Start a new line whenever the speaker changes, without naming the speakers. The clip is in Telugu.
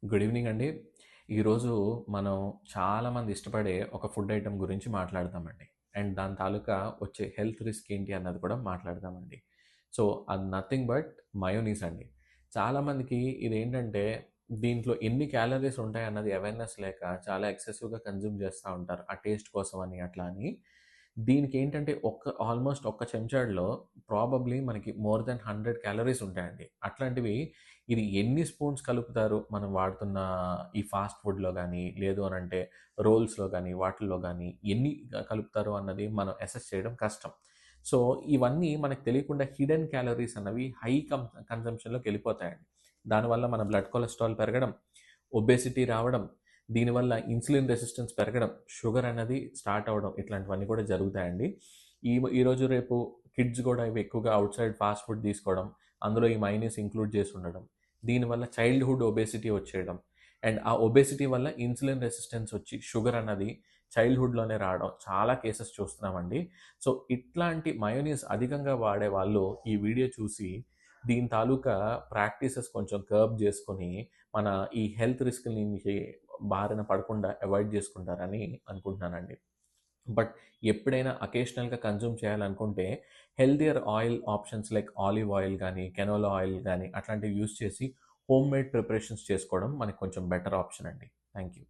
గుడ్ ఈవినింగ్ అండి. ఈరోజు మనం చాలామంది ఇష్టపడే ఒక ఫుడ్ ఐటెమ్ గురించి మాట్లాడదామండి. అండ్ దాని తాలూకా వచ్చే హెల్త్ రిస్క్ ఏంటి అన్నది కూడా మాట్లాడదామండి. సో, అది నథింగ్ బట్ మయోనీస్ అండి. చాలామందికి ఇదేంటంటే దీంట్లో ఎన్ని క్యాలరీస్ ఉంటాయన్నది అవేర్‌నెస్ లేక చాలా ఎక్సెసివ్‌గా కన్జ్యూమ్ చేస్తా ఉంటారు. ఆ టేస్ట్ కోసం అని అట్లా అని. దీనికేంటంటే ఆల్మోస్ట్ ఒక్క చెంచాడులో ప్రాబబ్లీ మనకి మోర్ దెన్ 100 క్యాలరీస్ ఉంటాయండి. అట్లాంటివి ఇది ఎన్ని స్పూన్స్ కలుపుతారు మనం వాడుతున్న ఈ ఫాస్ట్ ఫుడ్‌లో గానీ, లేదు అనంటే రోల్స్‌లో గానీ, వాటిల్లో గానీ ఎన్ని కలుపుతారు అన్నది మనం అసెస్ చేయడం కష్టం. సో, ఇవన్నీ మనకు తెలియకుండా హిడెన్ క్యాలరీస్ అన్నవి హై కన్జంప్షన్‌లోకెళ్ళిపోతాయండి. దానివల్ల మన బ్లడ్ కొలెస్ట్రాల్ పెరగడం, ఒబేసిటీ రావడం, దీనివల్ల ఇన్సులిన్ రెసిస్టెన్స్ పెరగడం, షుగర్ అన్నది స్టార్ట్ అవ్వడం ఇట్లాంటివన్నీ కూడా జరుగుతాయండి. ఈరోజు రేపు కిడ్స్ గూడా ఇవి ఎక్కువగా ఔట్ సైడ్ ఫాస్ట్ ఫుడ్ తీసుకోవడం, అందులో ఈ మయోనీస్ ఇంక్లూడ్ చేసి ఉండడం. దీనివల్ల చైల్డ్‌హుడ్ ఒబేసిటీ వచ్చేయడం. అండ్ ఆ ఒబేసిటీ వల్ల ఇన్సులిన్ రెసిస్టెన్స్ వచ్చి షుగర్ అన్నది చైల్డ్‌హుడ్‌లోనే రావడం చాలా కేసెస్ చూస్తున్నామండి. సో, ఇట్లాంటి మయోనీస్ అధికంగా వాడే వాళ్ళు ఈ వీడియో చూసి దీని తాలూకా ప్రాక్టీసెస్ కొంచెం కర్బ్ చేసుకొని, మన ఈ హెల్త్ రిస్క్ నుంచి బారిన పడకుండా అవాయిడ్ చేసుకుంటారని అనుకుంటున్నానండి. బట్ ఎప్పుడైనా అకేషనల్‌గా కన్జ్యూమ్ చేయాలనుకుంటే healthier oil options like olive oil గానీ, కెనోలా ఆయిల్ గానీ అట్లాంటివి యూజ్ చేసి హోమ్‌మేడ్ ప్రిపరేషన్స్ చేసుకోవడం మనకు కొంచెం బెటర్ ఆప్షన్ అండి. Thank you.